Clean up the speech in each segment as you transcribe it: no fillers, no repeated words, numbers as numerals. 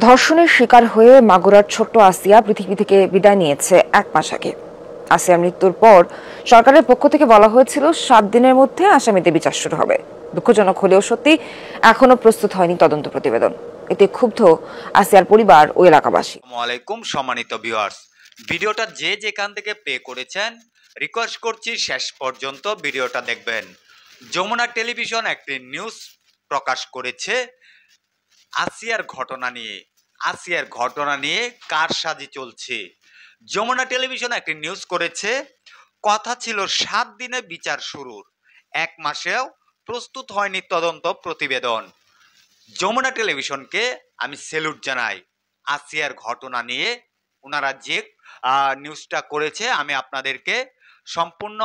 ধর্ষণের শিকার হয়ে মাগুরার ছোট্ট আসিয়া পৃথিবী থেকে বিদায় নিয়েছে 1 মাস আগে। আসিয়ার মৃত্যুর পর সরকারের পক্ষ থেকে বলা হয়েছিল 7 দিনের মধ্যে আসামিদের বিচার শুরু হবে। দুঃখজনক হলেও সত্যি, এখনো প্রস্তুত হয়নি তদন্ত প্রতিবেদন। এতে ক্ষুব্ধ আসিয়ার পরিবার ও এলাকাবাসী। আসসালামু আলাইকুম সম্মানিত ভিউয়ার্স, ভিডিওটা যে যেখান থেকে প্লে করেছেন রিকোয়েস্ট করছি শেষ পর্যন্ত ভিডিওটা দেখবেন। যমুনা টেলিভিশন একটি নিউজ প্রকাশ করেছে আসিয়ার ঘটনা নিয়ে কারসাজি চলছে। যমুনা টেলিভিশন একটি নিউজ করেছে, কথা ছিল 7 দিনে বিচার শুরুর, 1 মাসেও প্রস্তুত হয়নি তদন্ত প্রতিবেদন। যমুনা টেলিভিশনকে আমি স্যালুট জানাই। আসিয়ার ঘটনা নিয়ে ওনারা যে নিউজটা করেছে আমি আপনাদেরকে সম্পূর্ণ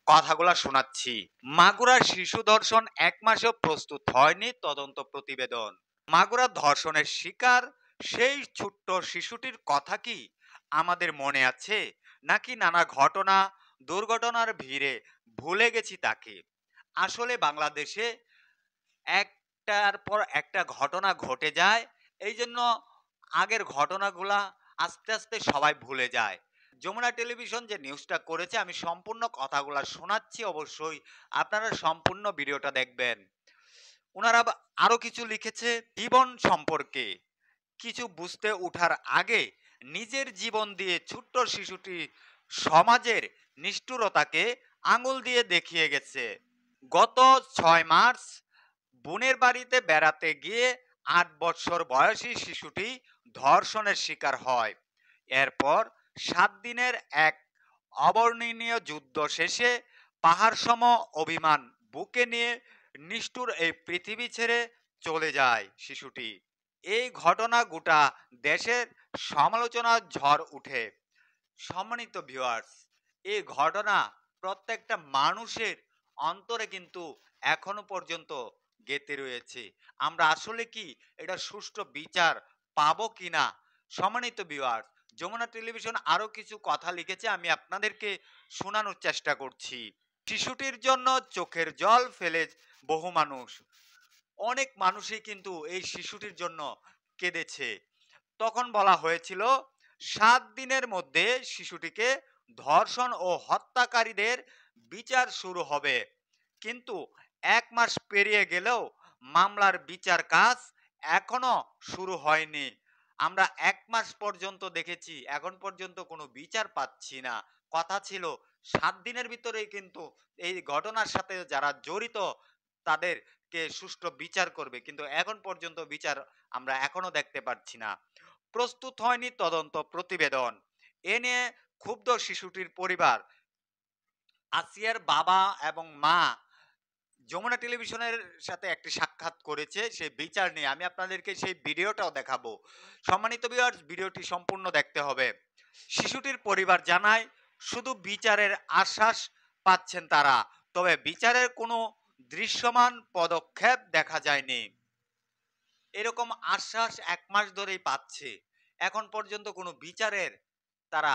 কথাগুলো শোনাচ্ছি। মাগুরার শিশু ধর্ষণ 1 মাসেও প্রস্তুত হয়নি তদন্ত প্রতিবেদন। মাগুরার ধর্ষণের শিকার সেই ছোট্ট শিশুটির কথা কি আমাদের মনে আছে, নাকি নানা দুর্ঘটনার ভিড়ে ভুলে গেছি তাকে? আসলে বাংলাদেশে একটার পর একটা ঘটনা ঘটে যায়, এই জন্য আগের ঘটনাগুলা আস্তে আস্তে সবাই ভুলে যায়। যমুনা টেলিভিশন যে নিউজটা করেছে আমি সম্পূর্ণ কথাগুলা শোনাচ্ছি, অবশ্যই আপনারা সম্পূর্ণ ভিডিওটা দেখবেন। ওনারা আরো কিছু লিখেছে, জীবন সম্পর্কে কিছু বুঝতে ওঠার আগে নিজের জীবন দিয়ে ছোট্ট শিশুটি সমাজের নিষ্ঠুরতাকে আঙুল দিয়ে দেখিয়ে গেছে। গত 6 মার্চ বোনের বাড়িতে বেড়াতে গিয়ে 8 বছর বয়সী শিশুটি ধর্ষণের শিকার হয়। এরপর 7 দিনের এক অবর্ণনীয় যুদ্ধ শেষে পাহাড়সম অভিমান বুকে নিয়ে নিষ্ঠুর এই পৃথিবী ছেড়ে চলে যায় শিশুটি। এই ঘটনা গোটা দেশের সমালোচনার ঝড় উঠে। সম্মানিত ভিউয়ার্স, এই ঘটনা প্রত্যেকটা মানুষের অন্তরে কিন্তু এখনো পর্যন্ত গেঁথে রয়েছে। আমরা আসলে কি এটা সুষ্ঠু বিচার পাবো কিনা? সম্মানিত ভিউয়ার্স, যমুনা টেলিভিশন আরো কিছু কথা লিখেছে, আমি আপনাদেরকে শোনানোর চেষ্টা করছি। শিশুটির জন্য চোখের জল ফেলে বহু মানুষ, অনেক মানুষই কিন্তু এই শিশুটির জন্য কেঁদেছে। তখন বলা হয়েছিল 7 দিনের মধ্যে শিশুটিকে ধর্ষণ ও হত্যাকারীদের বিচার শুরু হবে, কিন্তু 1 মাস পেরিয়ে গেলেও মামলার বিচার কাজ এখনো শুরু হয়নি। আমরা 1 মাস পর্যন্ত দেখেছি, এখন পর্যন্ত কোনো বিচার পাচ্ছি না। কথা ছিল 7 দিনের ভিতরেই কিন্তু এই ঘটনার সাথে যারা জড়িত তাদেরকে সুষ্ঠু বিচার করবে, কিন্তু এখন পর্যন্ত বিচার আমরা এখনো দেখতে পাচ্ছি না। প্রস্তুত হয়নি তদন্ত প্রতিবেদন, এ নিয়ে ক্ষুব্ধ শিশুটির পরিবার। আসিয়ার বাবা এবং মা যমুনা টেলিভিশনের সাথে একটি সাক্ষাৎ করেছে সেই বিচার নিয়ে, আমি আপনাদেরকে সেই ভিডিওটাও দেখাবো। সম্মানিত ভিউয়ার্স, ভিডিওটি সম্পূর্ণ দেখতে হবে। শিশুটির পরিবার জানায় শুধু বিচারের আশ্বাস পাচ্ছেন তারা, তবে বিচারের কোনো দৃশ্যমান পদক্ষেপ দেখা যায়নি। এরকম আশ্বাস 1 মাস ধরেই পাচ্ছে, এখন পর্যন্ত কোনো বিচারের তারা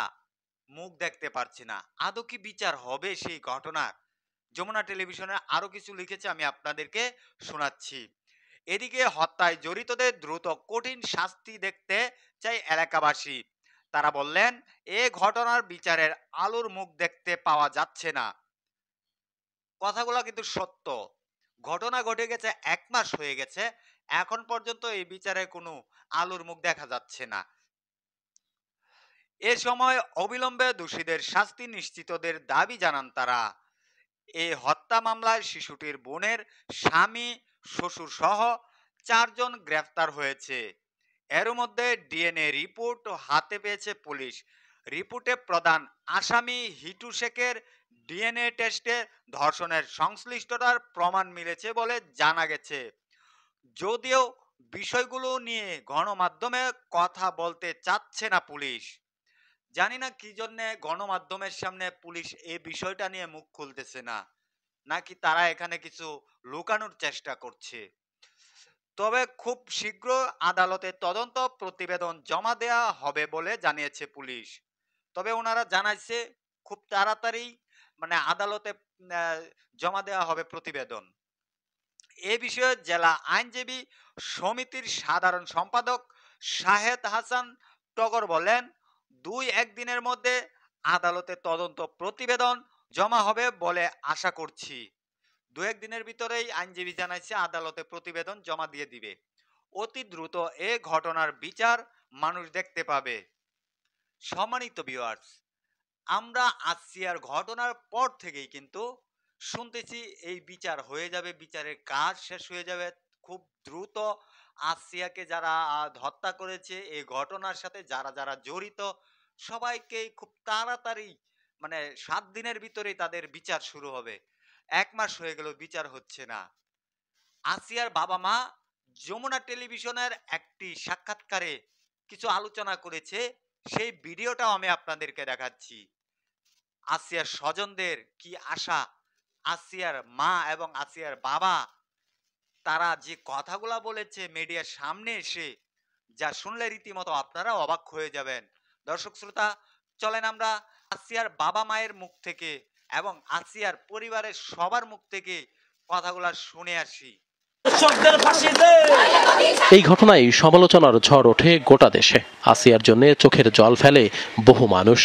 মুখ দেখতে পারছে না। আদৌ কি বিচার হবে সেই ঘটনার? যমুনা টেলিভিশনে আরো কিছু লিখেছে, আমি আপনাদেরকে শোনাচ্ছি। এদিকে হত্যায় জড়িতদের দ্রুত কঠিন শাস্তি দেখতে চাই এলাকাবাসী। তারা বললেন, এ ঘটনার বিচারের আলোর মুখ দেখতে পাওয়া যাচ্ছে না। কথাগুলো কিন্তু সত্য। ঘটনা ঘটে গেছে, 1 মাস হয়ে গেছে, এখন পর্যন্ত এই বিচারে কোনো আলোর মুখ দেখা যাচ্ছে না। এ সময় অবিলম্বে দোষীদের শাস্তি নিশ্চিতদের দাবি জানান তারা। এই হত্যা মামলায় শিশুটির বোনের স্বামী, শ্বশুর সহ 4 জন গ্রেফতার হয়েছে। এর মধ্যে ডিএনএ রিপোর্ট হাতে পেয়েছে পুলিশ। রিপোর্টে প্রধান আসামি হিটু শেখের ডিএনএ টেস্টে ধর্ষণের সংশ্লিষ্টতার প্রমাণ মিলেছে বলে জানা গেছে। যদিও বিষয়গুলো নিয়ে গণমাধ্যমে কথা বলতে চাচ্ছে না পুলিশ। জানি না কি জন্য গণমাধ্যমের সামনে পুলিশ এই বিষয়টা নিয়ে মুখ খুলতেছে না, নাকি তারা এখানে কিছু লুকানোর চেষ্টা করছে। তবে খুব শীঘ্র আদালতে তদন্ত প্রতিবেদন জমা দেয়া হবে বলে জানিয়েছে পুলিশ। তবে ওনারা জানাইছে খুব তাড়াতাড়ি আদালতে জমা দেওয়া হবে প্রতিবেদন। এ বিষয়ে জেলা আইনজীবী সমিতির সাধারণ সম্পাদক শাহেদ হাসান টগর বলেন, 2-1 দিনের মধ্যে আদালতে তদন্ত প্রতিবেদন জমা হবে বলে আশা করছি। 2-1 দিনের ভিতরেই আইনজীবী জানাইছে আদালতে প্রতিবেদন জমা দিয়ে দিবে। অতি দ্রুত এ ঘটনার বিচার মানুষ দেখতে পাবে। সম্মানিত ভিউয়ার্স, আমরা আসিয়ার ঘটনার পর থেকেই কিন্তু শুনতেছি এই বিচার হয়ে যাবে, বিচারের কাজ শেষ হয়ে যাবে খুব দ্রুত। আসিয়াকে যারা হত্যা করেছে এই ঘটনার সাথে যারা যারা জড়িত সবাইকে খুব তাড়াতাড়ি, মানে 7 দিনের ভিতরেই তাদের বিচার শুরু হবে। 1 মাস হয়ে গেল বিচার হচ্ছে না। আসিয়ার বাবা মা যমুনা টেলিভিশনের একটি সাক্ষাৎকারে কিছু আলোচনা করেছে, সেই ভিডিওটাও আমি আপনাদেরকে দেখাচ্ছি। আসিয়ার স্বজনদের কি আশা, আসিয়ার মা এবং আসিয়ার বাবা তারা যে কথাগুলা বলেছে মিডিয়ার সামনে এসে, যা শুনলে রীতিমতো আপনারা অবাক হয়ে যাবেন। দর্শক শ্রোতা, চলেন আমরা আসিয়ার বাবা মায়ের মুখ থেকে এবং আসিয়ার পরিবারের সবার মুখ থেকে কথাগুলা শুনে আসি। এই ঘটনায় সমালোচনার ঝড় ওঠে গোটা দেশে। আসিয়ার জন্য চোখের জল ফেলে বহু মানুষ।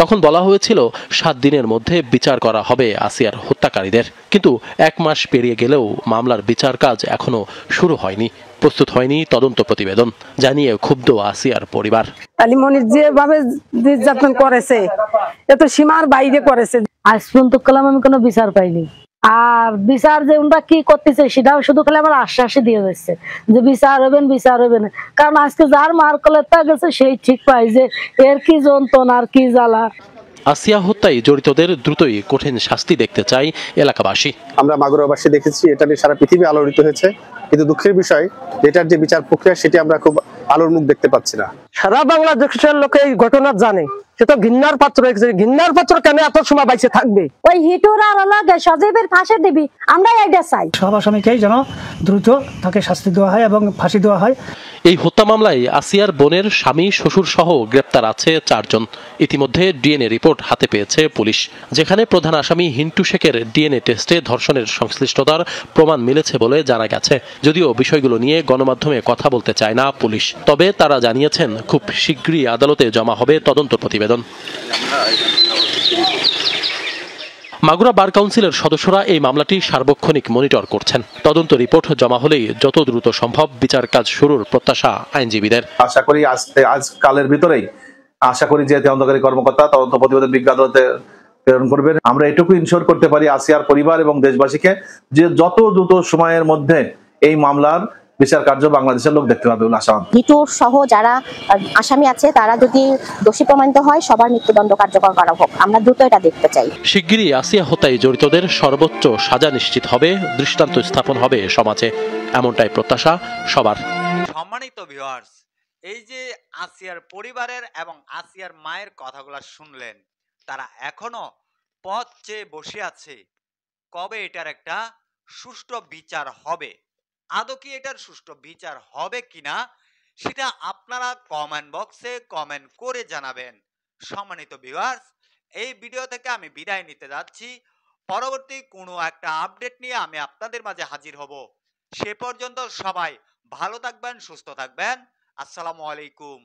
তখন বলা হয়েছিল 7 দিনের মধ্যে বিচার করা হবে আসিয়ার হত্যাকারীদের, কিন্তু 1 মাস পেরিয়ে গেলেও মামলার বিচার কাজ এখনো শুরু হয়নি, প্রস্তুত হয়নি তদন্ত প্রতিবেদন, জানিয়ে ক্ষুব্ধ আসিয়ার পরিবার। আলিমনির যেভাবে নির্যাতন করেছে এ তো সীমার বাইরে করেছে। আজ পর্যন্ত কালাম আমি কোনো বিচার পাইনি। আর বিচার যে ওনারা কি করতেছে সেটাও শুধু খালি আমার আশ্বাসই দিয়ে যাচ্ছে যে বিচার হবেন, বিচার হবে না। কারণ আজকে যার মার কলেতা গেছে সেই ঠিক পায় যে এর কি যন্ত্রণা আর কি জ্বালা। আসিয়া হত্যায় জড়িতদের দ্রুতই কঠিন শাস্তি দেখতে চাই এলাকাবাসী। আমরা মাগুরাবাসী দেখেছি এটা নিয়ে সারা পৃথিবী আলোড়িত হয়েছে, কিন্তু দুঃখের বিষয় এটার যে বিচার প্রক্রিয়া সেটি আমরা খুব আলোর মুখ দেখতে পাচ্ছি না। সারা বাংলাদেশের লোকে এই ঘটনা জানে, সে তো ঘৃণার পাত্র হয়েছে। ঘৃণার পাত্র কেন এত সময় বাইচে থাকবে? ওই হিটুর আর লাগে সজীবের ফাঁসি দিবি, আমরা এইটা চাই। সব আসামিকেই যেন দ্রুত তাকে শাস্তি দেওয়া হয় এবং ফাঁসি দেওয়া হয়। এই হত্যা মামলায় আসিয়ার বোনের স্বামী, শ্বশুর সহ গ্রেপ্তার আছে 4 জন। ইতিমধ্যে ডিএনএ রিপোর্ট হাতে পেয়েছে পুলিশ, যেখানে প্রধান আসামি হিন্টু শেখের ডিএনএ টেস্টে ধর্ষণের সংশ্লিষ্টতার প্রমাণ মিলেছে বলে জানা গেছে। যদিও বিষয়গুলো নিয়ে গণমাধ্যমে কথা বলতে চায় না পুলিশ, তবে তারা জানিয়েছেন খুব শীঘ্রই আদালতে জমা হবে তদন্ত প্রতিবেদন। মাগুরা বার কাউন্সিলের সদস্যরা এই মামলাটি সার্বক্ষণিক মনিটর করছেন। তদন্ত রিপোর্ট জমা হলেই যত দ্রুত সম্ভব বিচার কাজ শুরুর প্রত্যাশা আইনজীবীদের। আশা করি আজ কালের ভিতরেই আশা করি যে তদন্তকারী কর্মকর্তা তদন্ত প্রতিবেদন বিজ্ঞ আদালতে প্রেরণ করবেন। আমরা এটুকু ইনশিওর করতে পারি আসিয়ার পরিবার এবং দেশবাসীকে যে যত দ্রুত সময়ের মধ্যে এই মামলার বিচার কার্য বাংলাদেশের লোক দেখতে পাবে বলে আশাবাদ। হিটুর সহ যারা আসামি আছে তারা যদি দোষী প্রমাণিত হয় সবার মৃত্যুদণ্ড কার্যকর করা হোক, আমরা দ্রুত এটা দেখতে চাই। শিগগিরই আসিয়া হত্যায় জড়িতদের সর্বোচ্চ সাজা নিশ্চিত হবে, দৃষ্টান্ত স্থাপন হবে সমাজে, এমনটাই প্রত্যাশা সবার। সম্মানিত ভিউয়ার্স, এই যে আসিয়ার পরিবারের এবং আসিয়ার মায়ের কথাগুলো শুনলেন, তারা এখনো পথ চেয়ে বসে আছে কবে এটার একটা সুষ্ঠু বিচার হবে। আদৌ কি এটার সুষ্ঠু বিচার হবে কিনা সেটা আপনারা কমেন্ট বক্সে কমেন্ট করে জানাবেন। সম্মানিত ভিউয়ার্স, এই ভিডিও থেকে আমি বিদায় নিতে যাচ্ছি। পরবর্তী কোনো একটা আপডেট নিয়ে আমি আপনাদের মাঝে হাজির হব। সে পর্যন্ত সবাই ভালো থাকবেন, সুস্থ থাকবেন। আসসালামু আলাইকুম।